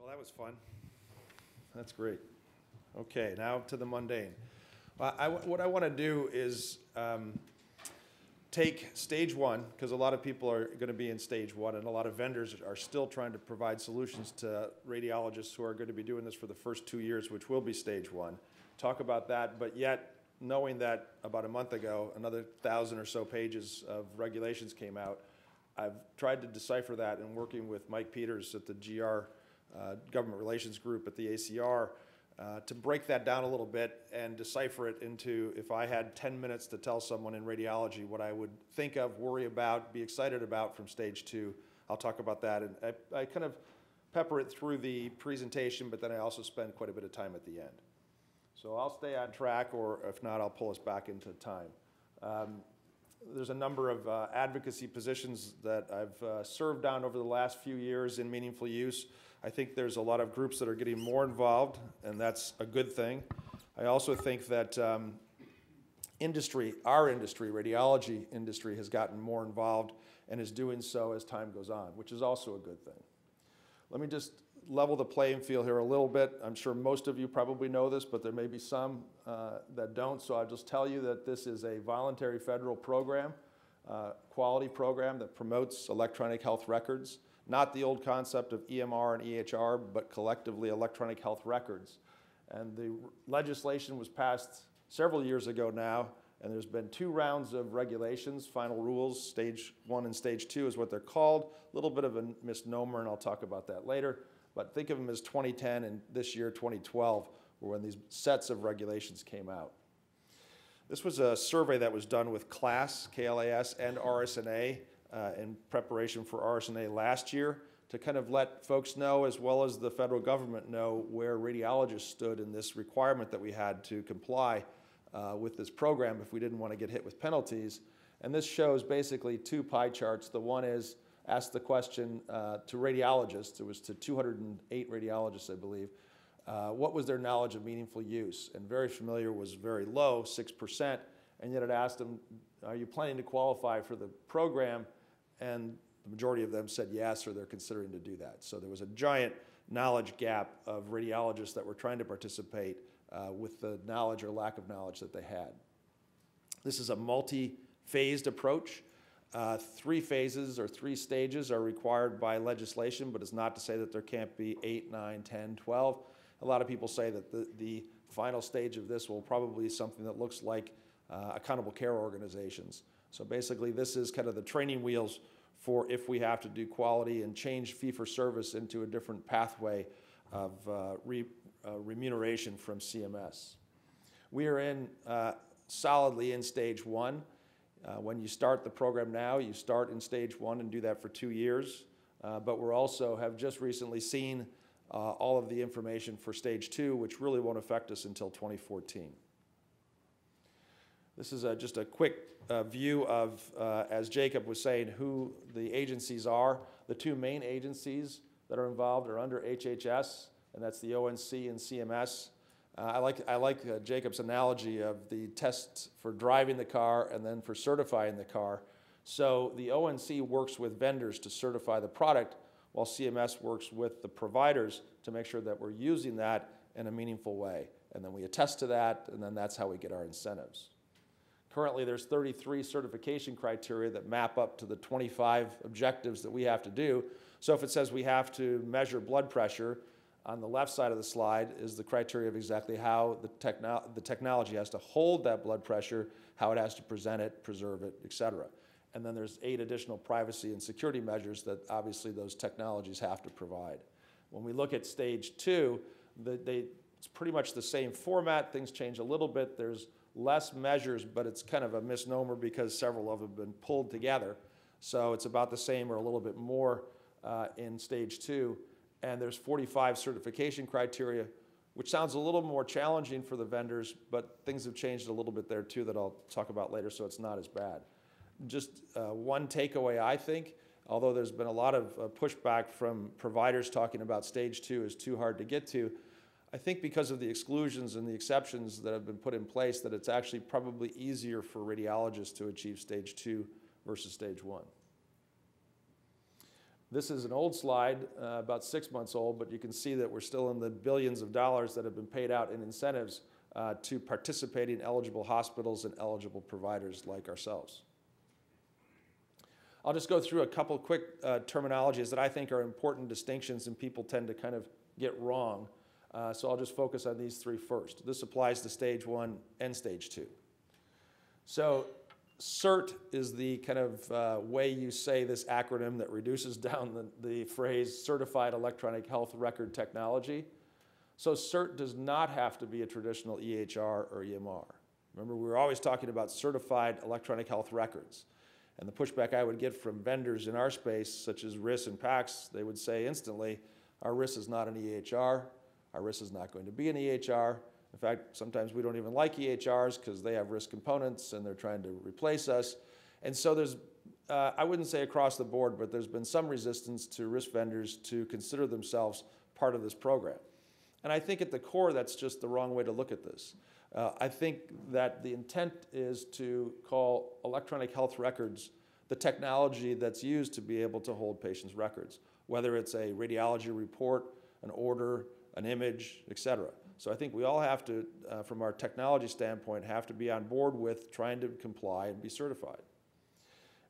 Well, that was fun. That's great. Okay, now to the mundane. What I want to do is take stage one, because a lot of people are going to be in stage one, and a lot of vendors are still trying to provide solutions to radiologists who are going to be doing this for the first 2 years, which will be stage one. Talk about that, but yet knowing that about a month ago, another 1,000 or so pages of regulations came out, I've tried to decipher that and working with Mike Peters at the GR Government Relations Group at the ACR to break that down a little bit and decipher it into, if I had 10 minutes to tell someone in radiology what I would think of, worry about, be excited about from stage two. I'll talk about that. And I kind of pepper it through the presentation, but then I also spend quite a bit of time at the end. So I'll stay on track, or if not, I'll pull us back into time. There's a number of advocacy positions that I've served on over the last few years in meaningful use. I think there's a lot of groups that are getting more involved, and that's a good thing. I also think that industry, our industry, radiology industry, has gotten more involved and is doing so as time goes on, which is also a good thing. Let me just level the playing field here a little bit. I'm sure most of you probably know this, but there may be some that don't, so I'll just tell you that this is a voluntary federal program, quality program that promotes electronic health records, not the old concept of EMR and EHR, but collectively electronic health records. And the legislation was passed several years ago now, and there's been 2 rounds of regulations, final rules. Stage 1 and stage 2 is what they're called. A little bit of a misnomer, and I'll talk about that later. But think of them as 2010 and this year, 2012, were when these sets of regulations came out. This was a survey that was done with KLAS, K-L-A-S, and RSNA in preparation for RSNA last year to kind of let folks know, as well as the federal government know, where radiologists stood in this requirement that we had to comply with this program if we didn't want to get hit with penalties. And this shows basically 2 pie charts. The one is asked the question to radiologists. It was to 208 radiologists, I believe. What was their knowledge of meaningful use? And very familiar was very low, 6%. And yet it asked them, are you planning to qualify for the program? And the majority of them said yes, or they're considering to do that. So there was a giant knowledge gap of radiologists that were trying to participate with the knowledge or lack of knowledge that they had. This is a multi-phased approach. 3 phases or 3 stages are required by legislation, but it's not to say that there can't be 8, 9, 10, 12. A lot of people say that the final stage of this will probably be something that looks like accountable care organizations. So basically this is kind of the training wheels for if we have to do quality and change fee-for-service into a different pathway of remuneration from CMS. We are in solidly in stage 1. When you start the program now, you start in stage 1 and do that for 2 years. But we're also have just recently seen all of the information for stage 2, which really won't affect us until 2014. This is just a quick view of, as Jacob was saying, who the agencies are. The 2 main agencies that are involved are under HHS, and that's the ONC and CMS. I like Jacob's analogy of the tests for driving the car and then for certifying the car. So the ONC works with vendors to certify the product, while CMS works with the providers to make sure that we're using that in a meaningful way. And then we attest to that, and then that's how we get our incentives. Currently, there's 33 certification criteria that map up to the 25 objectives that we have to do. So if it says we have to measure blood pressure, on the left side of the slide is the criteria of exactly how the technology has to hold that blood pressure, how it has to present it, preserve it, et cetera. And then there's 8 additional privacy and security measures that obviously those technologies have to provide. When we look at stage 2, it's pretty much the same format. Things change a little bit. There's less measures, but it's kind of a misnomer because several of them have been pulled together. So it's about the same or a little bit more in stage 2. And there's 45 certification criteria, which sounds a little more challenging for the vendors, but things have changed a little bit there too that I'll talk about later, so it's not as bad. Just one takeaway, I think, although there's been a lot of pushback from providers talking about stage 2 is too hard to get to, I think because of the exclusions and the exceptions that have been put in place, that it's actually probably easier for radiologists to achieve stage 2 versus stage 1. This is an old slide, about 6 months old, but you can see that we're still in the billions of dollars that have been paid out in incentives to participating eligible hospitals and eligible providers like ourselves. I'll just go through a couple quick terminologies that I think are important distinctions and people tend to kind of get wrong. So I'll just focus on these three first. This applies to stage 1 and stage 2. So CERT is the kind of way you say this acronym that reduces down the phrase Certified Electronic Health Record Technology. So CERT does not have to be a traditional EHR or EMR. Remember, we were always talking about certified electronic health records. And the pushback I would get from vendors in our space, such as RIS and PACS, they would say instantly, our RIS is not an EHR, our RIS is not going to be an EHR. In fact, sometimes we don't even like EHRs because they have risk components and they're trying to replace us. And so there's, I wouldn't say across the board, but there's been some resistance to risk vendors to consider themselves part of this program. And I think at the core, that's just the wrong way to look at this. I think that the intent is to call electronic health records the technology that's used to be able to hold patients' records, whether it's a radiology report, an order, an image, et cetera. So I think we all have to, from our technology standpoint, have to be on board with trying to comply and be certified.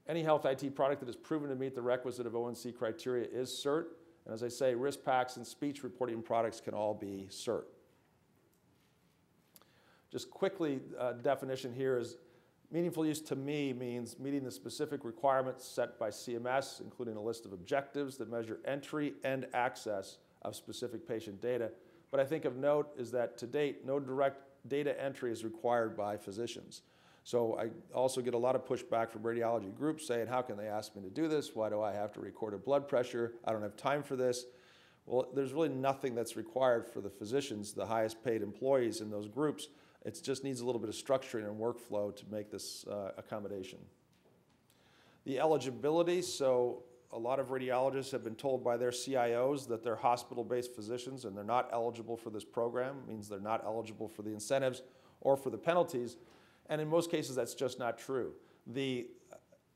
Any health IT product that is proven to meet the requisite of ONC criteria is CERT. And as I say, risk packs and speech reporting products can all be CERT. Just quickly, definition here is meaningful use to me means meeting the specific requirements set by CMS, including a list of objectives that measure entry and access of specific patient data. But I think of note is that to date, no direct data entry is required by physicians. So I also get a lot of pushback from radiology groups saying, how can they ask me to do this? Why do I have to record a blood pressure? I don't have time for this. Well, there's really nothing that's required for the physicians, the highest paid employees in those groups. It just needs a little bit of structuring and workflow to make this accommodation. The eligibility, so a lot of radiologists have been told by their CIOs that they're hospital-based physicians and they're not eligible for this program. It means they're not eligible for the incentives or for the penalties. And in most cases, that's just not true. The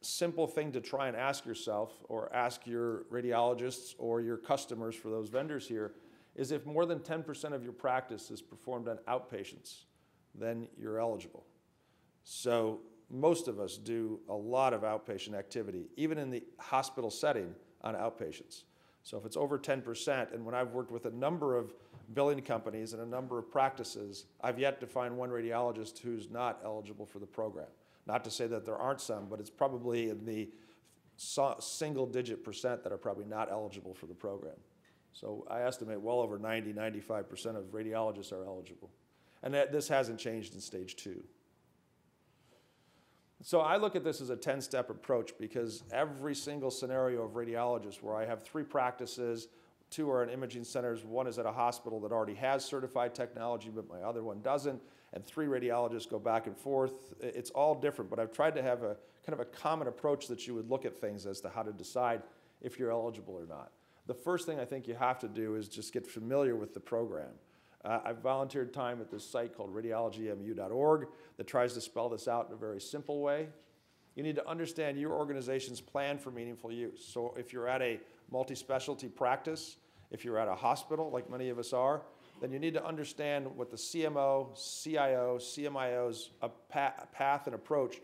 simple thing to try and ask yourself or ask your radiologists or your customers for those vendors here is if more than 10% of your practice is performed on outpatients, then you're eligible. So most of us do a lot of outpatient activity, even in the hospital setting on outpatients. So if it's over 10%, and when I've worked with a number of billing companies and a number of practices, I've yet to find one radiologist who's not eligible for the program. Not to say that there aren't some, but it's probably in the single-digit percent that are probably not eligible for the program. So I estimate well over 90, 95% of radiologists are eligible. And this hasn't changed in stage 2. So I look at this as a 10-step approach because every single scenario of radiologists where I have 3 practices, 2 are in imaging centers, 1 is at a hospital that already has certified technology, but my other one doesn't, and 3 radiologists go back and forth. It's all different, but I've tried to have a kind of a common approach that you would look at things as to how to decide if you're eligible or not. The first thing I think you have to do is just get familiar with the program. I've volunteered time at this site called radiologymu.org that tries to spell this out in a very simple way. You need to understand your organization's plan for meaningful use. So if you're at a multi-specialty practice, if you're at a hospital, like many of us are, then you need to understand what the CMO, CIO, CMIO's path and approach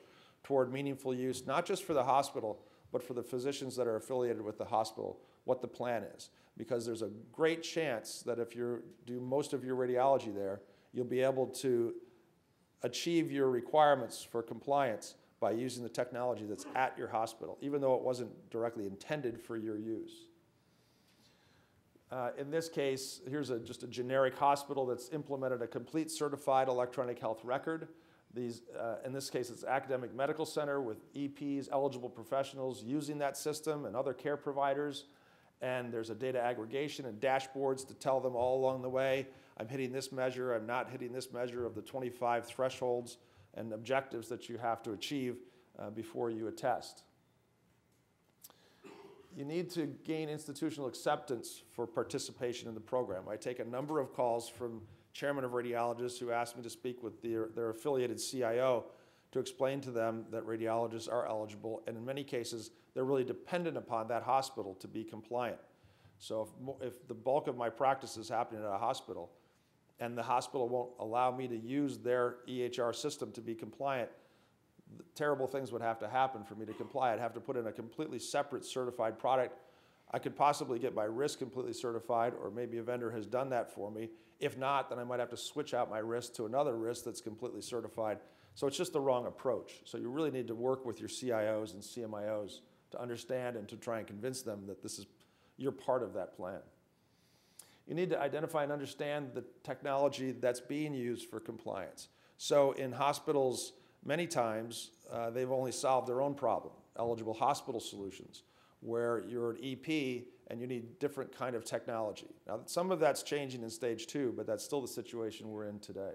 toward meaningful use, not just for the hospital, but for the physicians that are affiliated with the hospital, what the plan is. Because there's a great chance that if you do most of your radiology there, you'll be able to achieve your requirements for compliance by using the technology that's at your hospital, even though it wasn't directly intended for your use. In this case, here's just a generic hospital that's implemented a complete certified electronic health record. In this case, it's an academic medical center with EPs, eligible professionals using that system and other care providers. And there's a data aggregation and dashboards to tell them all along the way, I'm hitting this measure, I'm not hitting this measure of the 25 thresholds and objectives that you have to achieve before you attest. You need to gain institutional acceptance for participation in the program. I take a number of calls from chairmen of radiologists who ask me to speak with their affiliated CIO to explain to them that radiologists are eligible, and in many cases, they're really dependent upon that hospital to be compliant. So if the bulk of my practice is happening at a hospital, and the hospital won't allow me to use their EHR system to be compliant, terrible things would have to happen for me to comply. I'd have to put in a completely separate certified product. I could possibly get my risk completely certified, or maybe a vendor has done that for me. If not, then I might have to switch out my risk to another risk that's completely certified. So it's just the wrong approach. So you really need to work with your CIOs and CMIOs to understand and to try and convince them that you're part of that plan. You need to identify and understand the technology that's being used for compliance. So in hospitals, many times, they've only solved their own problem, eligible hospital solutions, where you're an EP and you need different kind of technology. Now, some of that's changing in stage 2, but that's still the situation we're in today.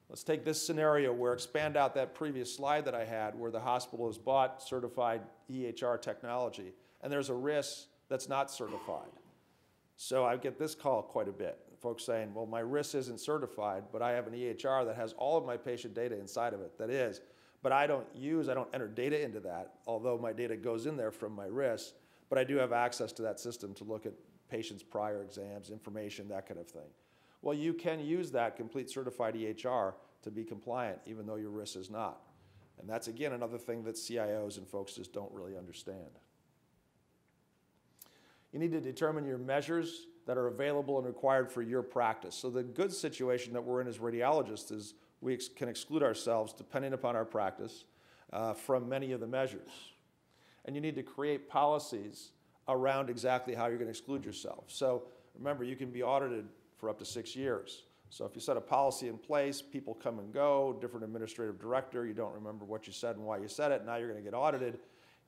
Let's take this scenario where expand out that previous slide that I had where the hospital has bought certified EHR technology, and there's a risk that's not certified. So I get this call quite a bit. Folks saying, well, my RIS isn't certified, but I have an EHR that has all of my patient data inside of it. That is, but I don't enter data into that, although my data goes in there from my RIS, but I do have access to that system to look at patients' prior exams, information, that kind of thing. Well, you can use that complete certified EHR to be compliant, even though your RIS is not. And that's, again, another thing that CIOs and folks just don't really understand. You need to determine your measures that are available and required for your practice. So the good situation that we're in as radiologists is we can exclude ourselves, depending upon our practice, from many of the measures. And you need to create policies around exactly how you're going to exclude yourself. So remember, you can be audited for up to 6 years. So if you set a policy in place, people come and go, different administrative director, you don't remember what you said and why you said it, now you're going to get audited.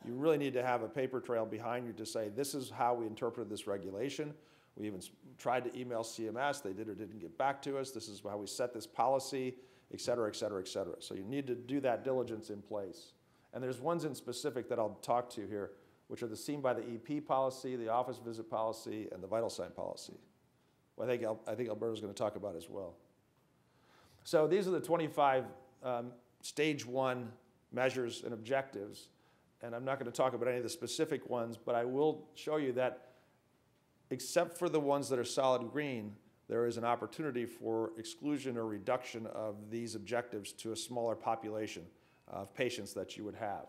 You really need to have a paper trail behind you to say, this is how we interpreted this regulation. We even tried to email CMS, they did or didn't get back to us. This is how we set this policy, et cetera, et cetera, et cetera. So you need to do that diligence in place. And there's ones in specific that I'll talk to here, which are the seen by the EP policy, the office visit policy, and the vital sign policy. Well, I think Alberto's going to talk about as well. So these are the 25 stage 1 measures and objectives. And I'm not going to talk about any of the specific ones, but I will show you that except for the ones that are solid green, there is an opportunity for exclusion or reduction of these objectives to a smaller population of patients that you would have.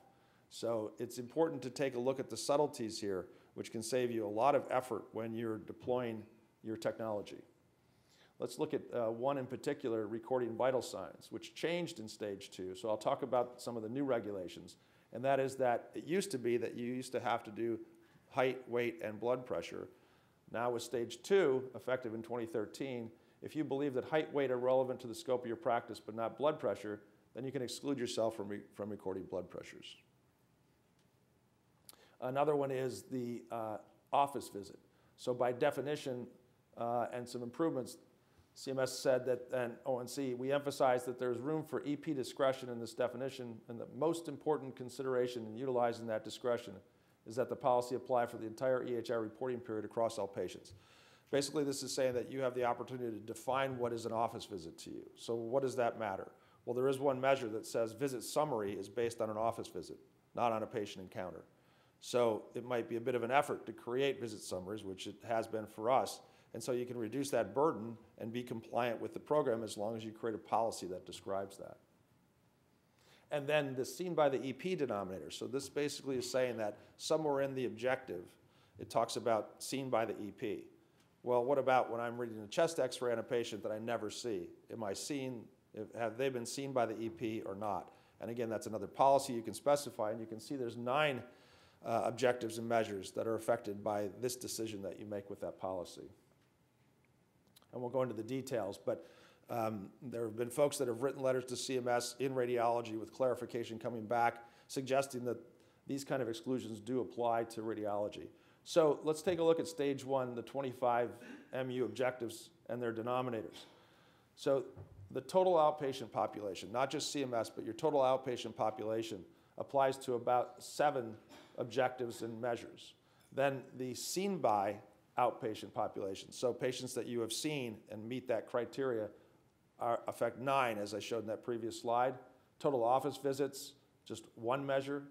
So it's important to take a look at the subtleties here, which can save you a lot of effort when you're deploying your technology. Let's look at one in particular, recording vital signs, which changed in stage 2. So I'll talk about some of the new regulations. And that is that it used to be that you used to have to do height, weight, and blood pressure. Now with stage 2, effective in 2013, if you believe that height, weight are relevant to the scope of your practice but not blood pressure, then you can exclude yourself from recording blood pressures. Another one is the office visit. So by definition and some improvements, CMS said that, and ONC, we emphasize that there's room for EP discretion in this definition, and the most important consideration in utilizing that discretion is that the policy apply for the entire EHR reporting period across all patients. Basically, this is saying that you have the opportunity to define what is an office visit to you. So what does that matter? Well, there is one measure that says visit summary is based on an office visit, not on a patient encounter. So it might be a bit of an effort to create visit summaries, which it has been for us, and so you can reduce that burden and be compliant with the program as long as you create a policy that describes that. And then the seen by the EP denominator. So this basically is saying that somewhere in the objective, it talks about seen by the EP. Well, what about when I'm reading a chest x-ray on a patient that I never see? Am I seen, have they been seen by the EP or not? And again, that's another policy you can specify, and you can see there's 9 objectives and measures that are affected by this decision that you make with that policy. And we'll go into the details, but there have been folks that have written letters to CMS in radiology with clarification coming back, suggesting that these kind of exclusions do apply to radiology. So let's take a look at stage 1, the 25 MU objectives and their denominators. So the total outpatient population, not just CMS, but your total outpatient population applies to about 7 objectives and measures. Then the seen by outpatient population, so patients that you have seen and meet that criteria, affect 9, as I showed in that previous slide. Total office visits, just one measure.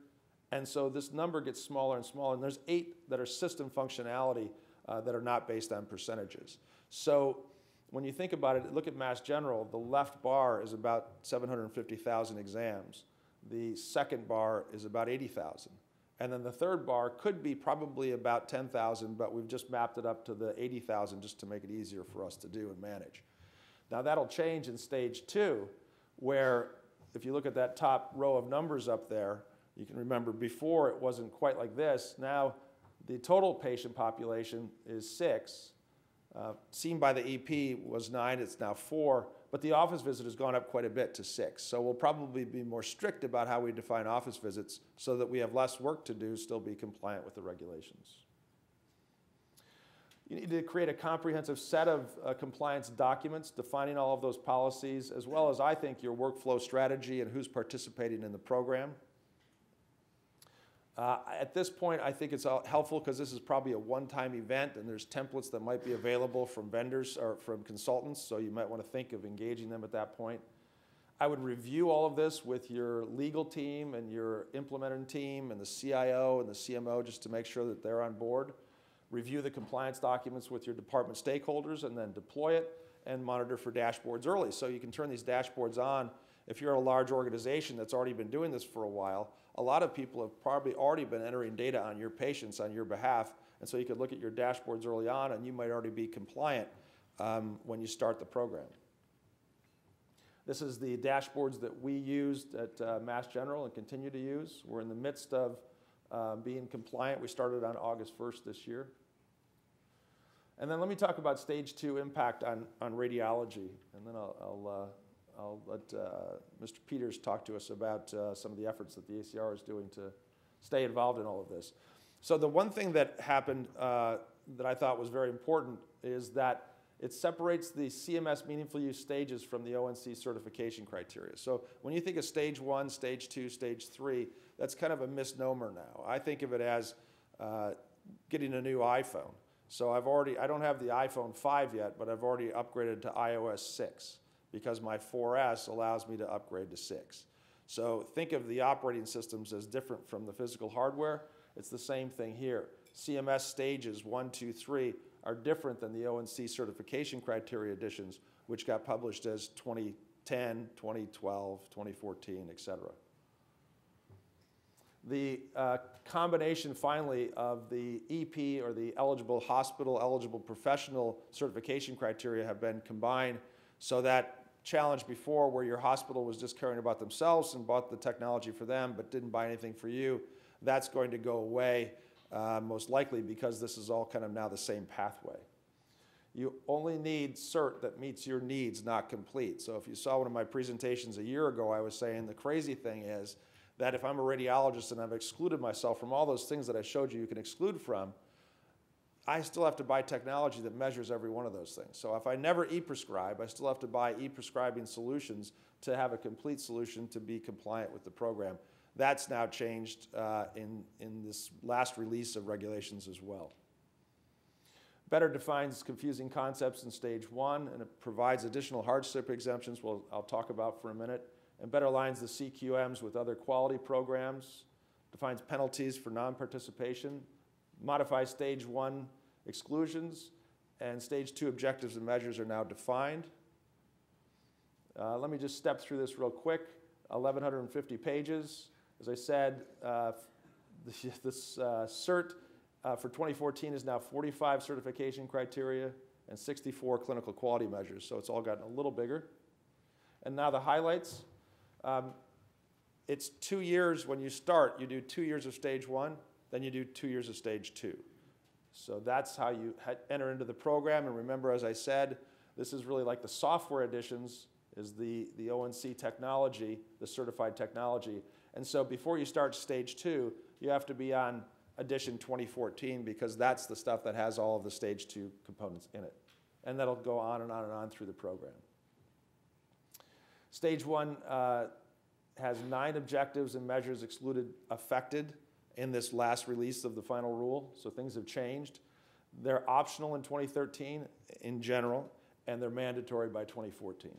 And so this number gets smaller and smaller, and there's 8 that are system functionality that are not based on percentages. So when you think about it, look at Mass General, the left bar is about 750,000 exams. The second bar is about 80,000. And then the third bar could be probably about 10,000, but we've just mapped it up to the 80,000 just to make it easier for us to do and manage. Now that'll change in stage 2, where if you look at that top row of numbers up there, you can remember before it wasn't quite like this. Now the total patient population is 6. Seen by the EP was 9, it's now 4, but the office visit has gone up quite a bit to 6. So we'll probably be more strict about how we define office visits so that we have less work to do, still be compliant with the regulations. You need to create a comprehensive set of compliance documents defining all of those policies, as well as, I think, your workflow strategy and who's participating in the program. At this point, I think it's helpful because this is probably a one-time event, and there's templates that might be available from vendors or from consultants, so you might want to think of engaging them at that point. I would review all of this with your legal team and your implementing team and the CIO and the CMO just to make sure that they're on board. Review the compliance documents with your department stakeholders and then deploy it and monitor for dashboards early. So you can turn these dashboards on. If you're a large organization that's already been doing this for a while, a lot of people have probably already been entering data on your patients on your behalf, and so you could look at your dashboards early on and you might already be compliant when you start the program. This is the dashboards that we used at Mass General and continue to use. We're in the midst of being compliant. We started on August 1st this year. And then let me talk about stage 2 impact on radiology, and then I'll let Mr. Peters talk to us about some of the efforts that the ACR is doing to stay involved in all of this. So the one thing that happened that I thought was very important is that it separates the CMS meaningful use stages from the ONC certification criteria. So when you think of stage 1, stage 2, stage 3, that's kind of a misnomer now. I think of it as getting a new iPhone. So I don't have the iPhone 5 yet, but I've already upgraded to iOS 6 because my 4S allows me to upgrade to 6. So think of the operating systems as different from the physical hardware. It's the same thing here. CMS stages 1, 2, 3 are different than the ONC certification criteria editions, which got published as 2010, 2012, 2014, et cetera. The combination, finally, of the EP, or the eligible hospital, eligible professional certification criteria have been combined so that challenge before where your hospital was just caring about themselves and bought the technology for them but didn't buy anything for you, that's going to go away most likely because this is all kind of now the same pathway. You only need cert that meets your needs, not complete. So if you saw one of my presentations a year ago, I was saying the crazy thing is that if I'm a radiologist and I've excluded myself from all those things that I showed you can exclude from, I still have to buy technology that measures every one of those things. So if I never e-prescribe, I still have to buy e-prescribing solutions to have a complete solution to be compliant with the program. That's now changed in this last release of regulations as well. Better defines confusing concepts in stage 1, and it provides additional hardship exemptions, I'll talk about for a minute, and better aligns the CQMs with other quality programs, defines penalties for non-participation, modifies stage 1 exclusions, and stage 2 objectives and measures are now defined. Let me just step through this real quick. 1,150 pages. As I said, this cert for 2014 is now 45 certification criteria and 64 clinical quality measures, so it's all gotten a little bigger. And now the highlights. It's 2 years when you start. You do 2 years of stage 1, then you do 2 years of stage 2. So that's how you enter into the program. And remember, as I said, this is really like the software editions is the ONC technology, the certified technology. And so before you start stage 2, you have to be on edition 2014 because that's the stuff that has all of the stage 2 components in it. And that'll go on and on and on through the program. Stage 1 has 9 objectives and measures affected in this last release of the final rule, so things have changed. They're optional in 2013 in general, and they're mandatory by 2014.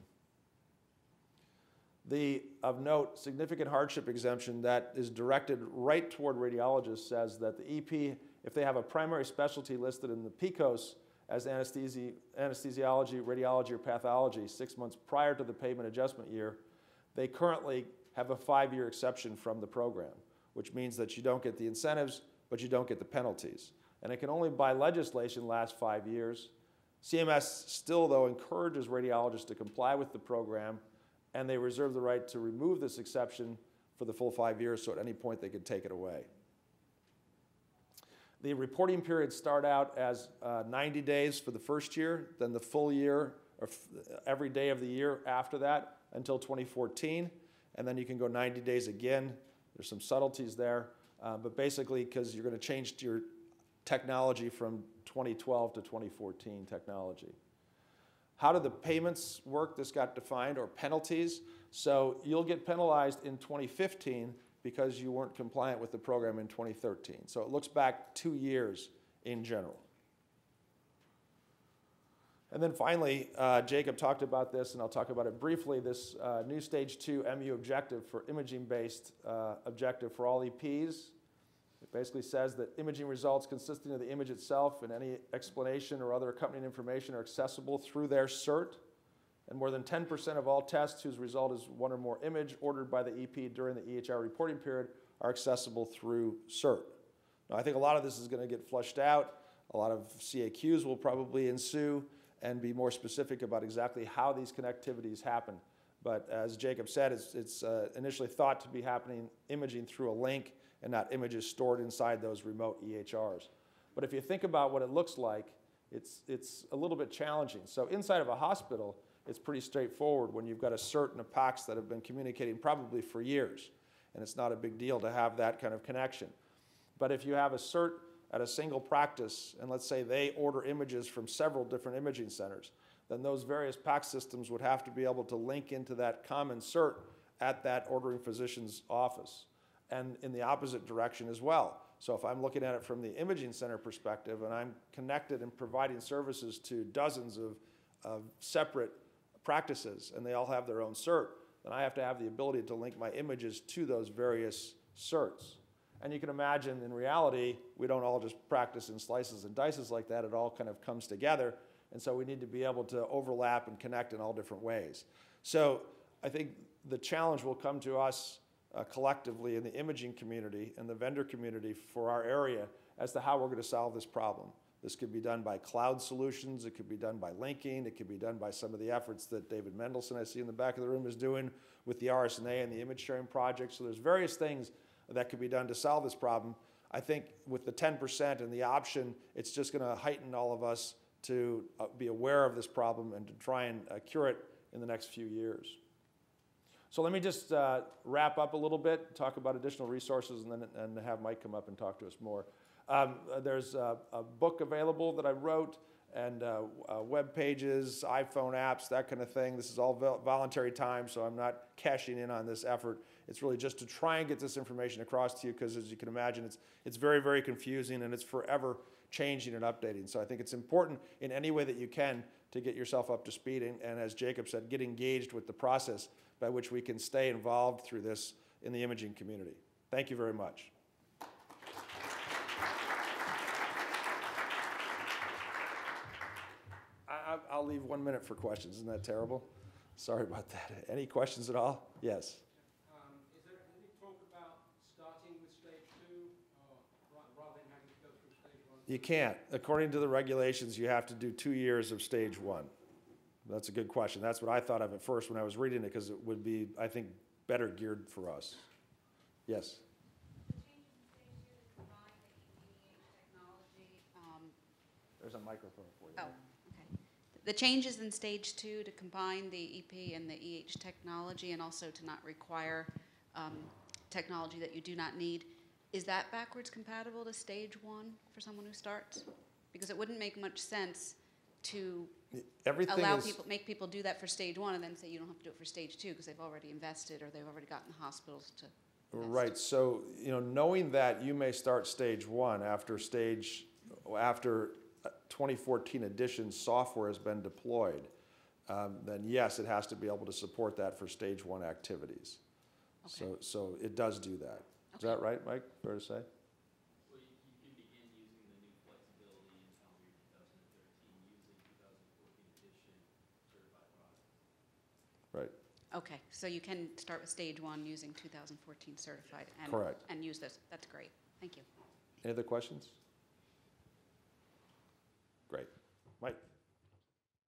Of note, significant hardship exemption that is directed right toward radiologists says that the EP, if they have a primary specialty listed in the PCOS as anesthesiology, radiology, or pathology 6 months prior to the payment adjustment year, they currently have a 5-year exception from the program, which means that you don't get the incentives, but you don't get the penalties. And it can only, by legislation, last 5 years. CMS still, though, encourages radiologists to comply with the program, and they reserve the right to remove this exception for the full 5 years, so at any point they could take it away. The reporting periods start out as 90 days for the first year, then the full year, or every day of the year after that until 2014, and then you can go 90 days again. There's some subtleties there, but basically because you're going to change your technology from 2012 to 2014 technology. How do the payments work? This got defined, or penalties. So you'll get penalized in 2015 because you weren't compliant with the program in 2013. So it looks back 2 years in general. And then finally, Jacob talked about this, and I'll talk about it briefly, this new Stage 2 MU objective for imaging-based objective for all EPs. It basically says that imaging results consisting of the image itself and any explanation or other accompanying information are accessible through their cert. And more than 10% of all tests whose result is one or more image ordered by the EP during the EHR reporting period are accessible through cert. Now, I think a lot of this is going to get flushed out. A lot of CAQs will probably ensue and be more specific about exactly how these connectivities happen. But as Jacob said, it's initially thought to be happening imaging through a link and not images stored inside those remote EHRs. But if you think about what it looks like, it's a little bit challenging. So inside of a hospital, it's pretty straightforward when you've got a cert and a PACS that have been communicating probably for years, and it's not a big deal to have that kind of connection. But if you have a cert at a single practice, and let's say they order images from several different imaging centers, then those various PACS systems would have to be able to link into that common cert at that ordering physician's office, and in the opposite direction as well. So if I'm looking at it from the imaging center perspective and I'm connected and providing services to dozens of separate practices and they all have their own cert, then I have to have the ability to link my images to those various certs. And you can imagine in reality, we don't all just practice in slices and dices like that. It all kind of comes together. And so we need to be able to overlap and connect in all different ways. So I think the challenge will come to us collectively in the imaging community and the vendor community for our area as to how we're going to solve this problem. This could be done by cloud solutions, it could be done by linking, it could be done by some of the efforts that David Mendelson, I see in the back of the room, is doing with the RSNA and the image sharing project. So there's various things that could be done to solve this problem. I think with the 10% and the option, it's just going to heighten all of us to be aware of this problem and to try and cure it in the next few years. So let me just wrap up a little bit, talk about additional resources, and have Mike come up and talk to us more. There's a book available that I wrote, and web pages, iPhone apps, that kind of thing. This is all voluntary time, so I'm not cashing in on this effort. It's really just to try and get this information across to you, because as you can imagine, it's very, very confusing, and it's forever changing and updating. So I think it's important in any way that you can to get yourself up to speed, and as Jacob said, get engaged with the process by which we can stay involved through this in the imaging community. Thank you very much. I'll leave 1 minute for questions. Isn't that terrible? Sorry about that. Any questions at all? Yes. Is there any talk about starting with stage 2 rather than having to go through stage 1? You can't. According to the regulations, you have to do 2 years of stage 1. That's a good question. That's what I thought of at first when I was reading it, because it would be, I think, better geared for us. Yes? The changes in stage 2 to combine the technology. There's a microphone for you. Oh, okay. The changes in stage 2 to combine the EP and the EH technology, and also to not require technology that you do not need, is that backwards compatible to stage 1 for someone who starts? Because it wouldn't make much sense to make people do that for stage 1 and then say you don't have to do it for stage 2 because they've already invested or they've already gotten the hospitals to invest. Right. So, knowing that you may start stage 1 after 2014 edition software has been deployed, then yes, it has to be able to support that for stage one activities. Okay. So it does do that. Is that right, Mike? Fair to say? Well, you can begin using the new flexibility in calendar year 2013 using 2014 edition certified product. Right. Okay, so you can start with stage one using 2014 certified and, Correct. and use this. That's great. Thank you. Any other questions? Great. Mike?